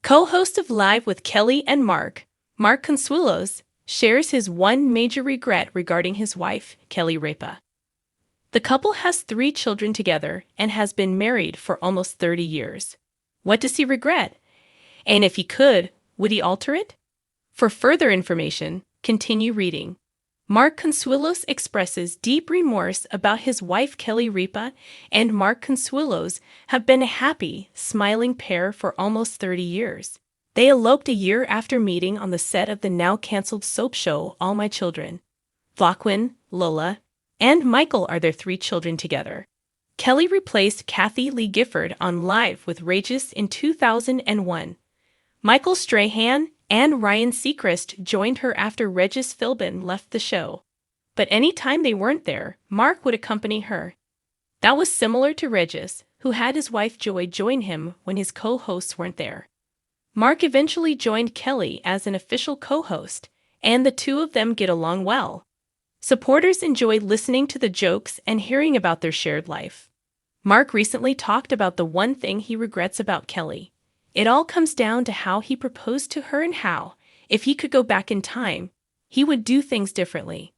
Co-host of Live with Kelly and Mark, Mark Consuelos, shares his one major regret regarding his wife, Kelly Ripa. The couple has 3 children together and has been married for almost 30 years. What does he regret? And if he could, would he alter it? For further information, continue reading. Mark Consuelos expresses deep remorse about his wife Kelly Ripa, and Mark Consuelos have been a happy, smiling pair for almost 30 years. They eloped a year after meeting on the set of the now-canceled soap show All My Children. Floquin, Lola, and Michael are their 3 children together. Kelly replaced Kathy Lee Gifford on Live with Regis in 2001. Michael Strahan and Ryan Seacrest joined her after Regis Philbin left the show. But any time they weren't there, Mark would accompany her. That was similar to Regis, who had his wife Joy join him when his co-hosts weren't there. Mark eventually joined Kelly as an official co-host, and the two of them get along well. Supporters enjoy listening to the jokes and hearing about their shared life. Mark recently talked about the one thing he regrets about Kelly. It all comes down to how he proposed to her and how, if he could go back in time, he would do things differently.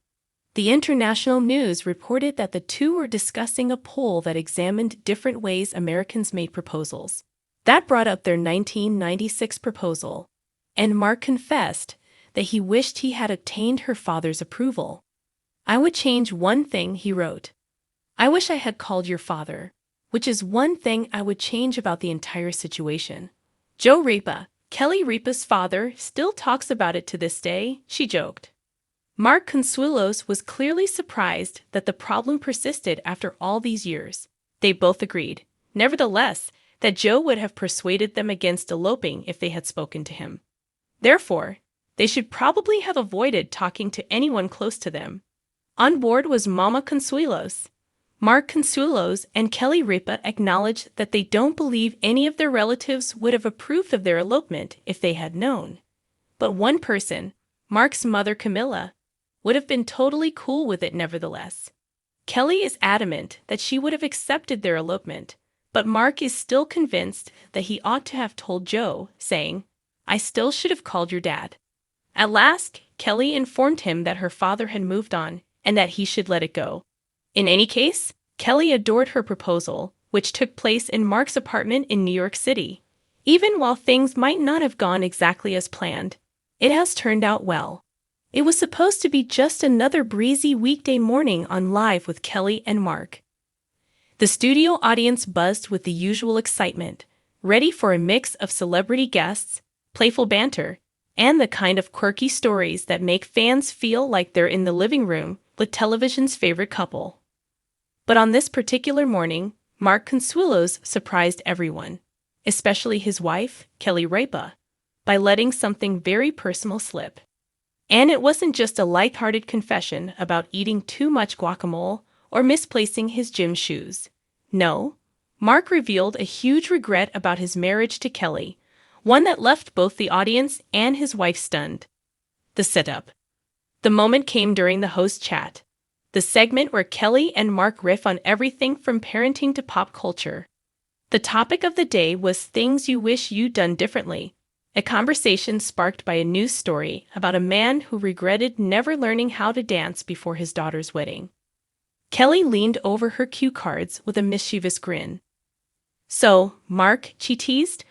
The international news reported that the two were discussing a poll that examined different ways Americans made proposals. That brought up their 1996 proposal, and Mark confessed that he wished he had obtained her father's approval. "I would change one thing," he wrote. "I wish I had called your father, which is one thing I would change about the entire situation." Joe Ripa, Kelly Ripa's father, still talks about it to this day, she joked. Mark Consuelos was clearly surprised that the problem persisted after all these years. They both agreed, nevertheless, that Joe would have persuaded them against eloping if they had spoken to him. Therefore, they should probably have avoided talking to anyone close to them. On board was Mama Consuelos. Mark Consuelos and Kelly Ripa acknowledged that they don't believe any of their relatives would have approved of their elopement if they had known. But one person, Mark's mother Camilla, would have been totally cool with it nevertheless. Kelly is adamant that she would have accepted their elopement, but Mark is still convinced that he ought to have told Joe, saying, "I still should have called your dad." At last, Kelly informed him that her father had moved on and that he should let it go. In any case, Kelly adored her proposal, which took place in Mark's apartment in New York City. Even while things might not have gone exactly as planned, it has turned out well. It was supposed to be just another breezy weekday morning on Live with Kelly and Mark. The studio audience buzzed with the usual excitement, ready for a mix of celebrity guests, playful banter, and the kind of quirky stories that make fans feel like they're in the living room with television's favorite couple. But on this particular morning, Mark Consuelos surprised everyone, especially his wife, Kelly Ripa, by letting something very personal slip. And it wasn't just a lighthearted confession about eating too much guacamole or misplacing his gym shoes. No, Mark revealed a huge regret about his marriage to Kelly, one that left both the audience and his wife stunned. The setup. The moment came during the host chat, the segment where Kelly and Mark riff on everything from parenting to pop culture. The topic of the day was things you wish you'd done differently, a conversation sparked by a news story about a man who regretted never learning how to dance before his daughter's wedding. Kelly leaned over her cue cards with a mischievous grin. "So, Mark," she teased,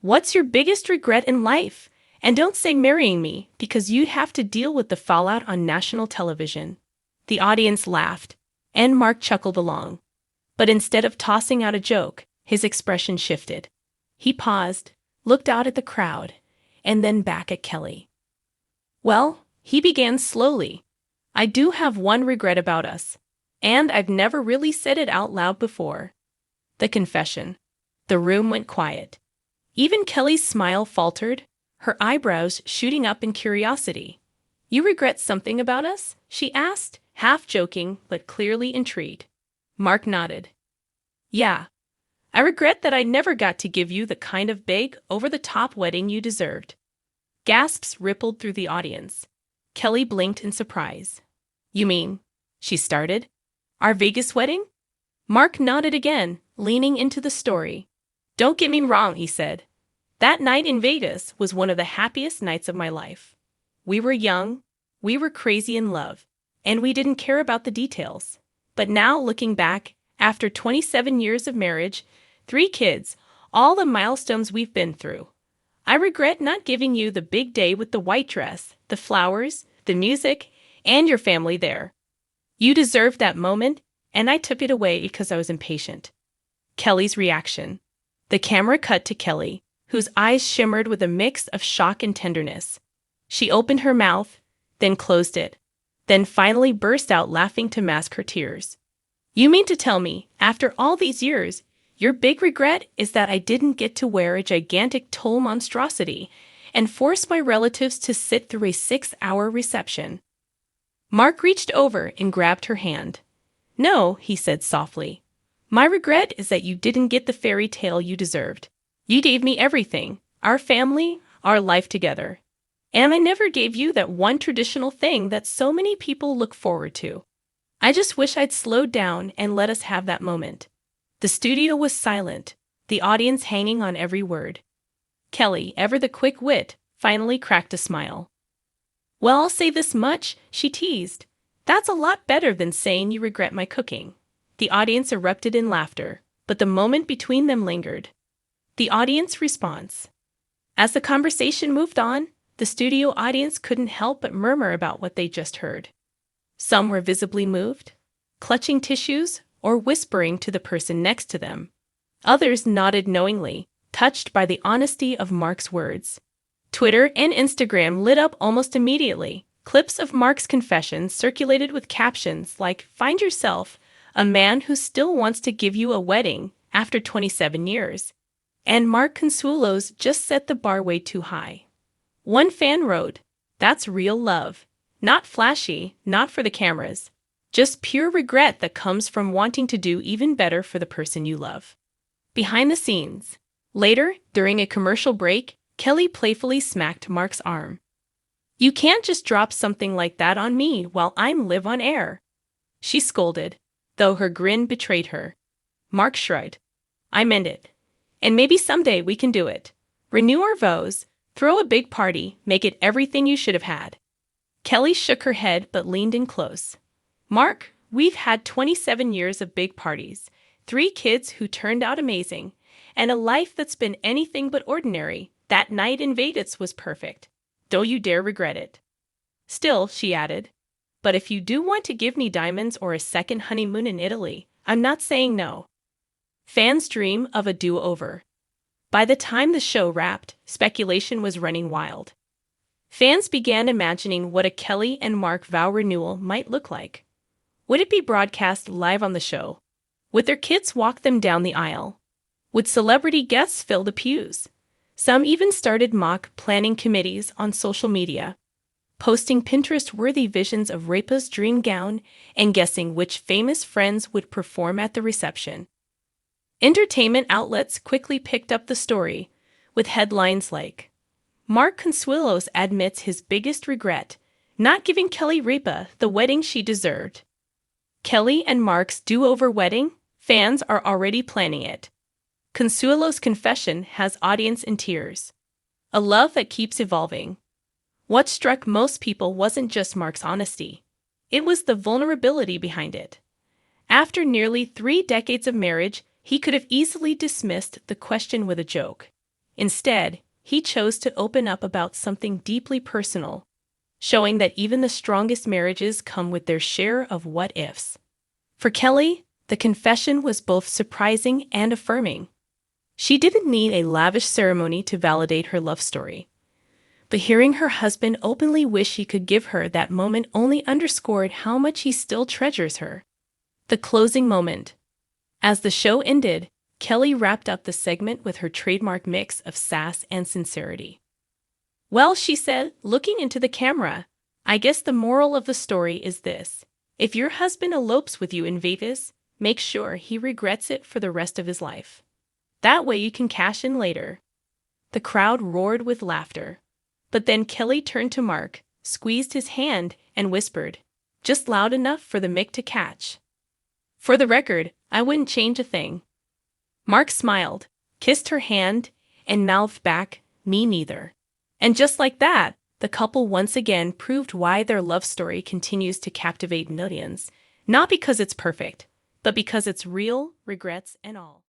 "what's your biggest regret in life? And don't say marrying me, because you'd have to deal with the fallout on national television." The audience laughed, and Mark chuckled along. But instead of tossing out a joke, his expression shifted. He paused, looked out at the crowd, and then back at Kelly. "Well," he began slowly, "I do have one regret about us, and I've never really said it out loud before." The confession. The room went quiet. Even Kelly's smile faltered, her eyebrows shooting up in curiosity. "You regret something about us?" she asked, half joking but clearly intrigued. Mark nodded. "Yeah. I regret that I never got to give you the kind of big, over-the-top wedding you deserved." Gasps rippled through the audience. Kelly blinked in surprise. "You mean," she started, "our Vegas wedding?" Mark nodded again, leaning into the story. "Don't get me wrong," he said. That night in Vegas was one of the happiest nights of my life. We were young, we were crazy in love, and we didn't care about the details. But now, looking back, after 27 years of marriage, 3 kids, all the milestones we've been through, I regret not giving you the big day with the white dress, the flowers, the music, and your family there. You deserved that moment, and I took it away because I was impatient. Kelly's reaction. The camera cut to Kelly, whose eyes shimmered with a mix of shock and tenderness. She opened her mouth, then closed it, then finally burst out laughing to mask her tears. You mean to tell me, after all these years, your big regret is that I didn't get to wear a gigantic tall monstrosity and force my relatives to sit through a 6-hour reception? Mark reached over and grabbed her hand. No, he said softly. My regret is that you didn't get the fairy tale you deserved. You gave me everything, our family, our life together. And I never gave you that one traditional thing that so many people look forward to. I just wish I'd slowed down and let us have that moment. The studio was silent, the audience hanging on every word. Kelly, ever the quick wit, finally cracked a smile. Well, I'll say this much, she teased. That's a lot better than saying you regret my cooking. The audience erupted in laughter, but the moment between them lingered. The audience response. As the conversation moved on, the studio audience couldn't help but murmur about what they just heard. Some were visibly moved, clutching tissues, or whispering to the person next to them. Others nodded knowingly, touched by the honesty of Mark's words. Twitter and Instagram lit up almost immediately. Clips of Mark's confession circulated with captions like, "Find yourself, a man who still wants to give you a wedding after 27 years. And Mark Consuelos just set the bar way too high." One fan wrote, "That's real love. Not flashy, not for the cameras. Just pure regret that comes from wanting to do even better for the person you love." Behind the scenes. Later, during a commercial break, Kelly playfully smacked Mark's arm. "You can't just drop something like that on me while I'm live on air," she scolded, though her grin betrayed her. Mark shrugged. "I meant it. And maybe someday we can do it. Renew our vows, throw a big party, make it everything you should have had." Kelly shook her head but leaned in close. "Mark, we've had 27 years of big parties, 3 kids who turned out amazing, and a life that's been anything but ordinary. That night in Vegas was perfect. Don't you dare regret it. Still," she added, "but if you do want to give me diamonds or a second honeymoon in Italy, I'm not saying no." Fans dream of a do-over. By the time the show wrapped, speculation was running wild. Fans began imagining what a Kelly and Mark vow renewal might look like. Would it be broadcast live on the show? Would their kids walk them down the aisle? Would celebrity guests fill the pews? Some even started mock planning committees on social media, posting Pinterest-worthy visions of Ripa's dream gown and guessing which famous friends would perform at the reception. Entertainment outlets quickly picked up the story, with headlines like, "Mark Consuelos admits his biggest regret, not giving Kelly Ripa the wedding she deserved." Kelly and Mark's do-over wedding? Fans are already planning it. Consuelos' confession has audience in tears. A love that keeps evolving. What struck most people wasn't just Mark's honesty. It was the vulnerability behind it. After nearly 3 decades of marriage, he could have easily dismissed the question with a joke. Instead, he chose to open up about something deeply personal, showing that even the strongest marriages come with their share of what-ifs. For Kelly, the confession was both surprising and affirming. She didn't need a lavish ceremony to validate her love story. But hearing her husband openly wish he could give her that moment only underscored how much he still treasures her. The closing moment. As the show ended, Kelly wrapped up the segment with her trademark mix of sass and sincerity. "Well," she said, looking into the camera, "I guess the moral of the story is this. If your husband elopes with you in Vegas, make sure he regrets it for the rest of his life. That way you can cash in later." The crowd roared with laughter. But then Kelly turned to Mark, squeezed his hand, and whispered, just loud enough for the mic to catch, "For the record, I wouldn't change a thing." Mark smiled, kissed her hand, and mouthed back, "Me neither." And just like that, the couple once again proved why their love story continues to captivate millions, not because it's perfect, but because it's real, regrets and all.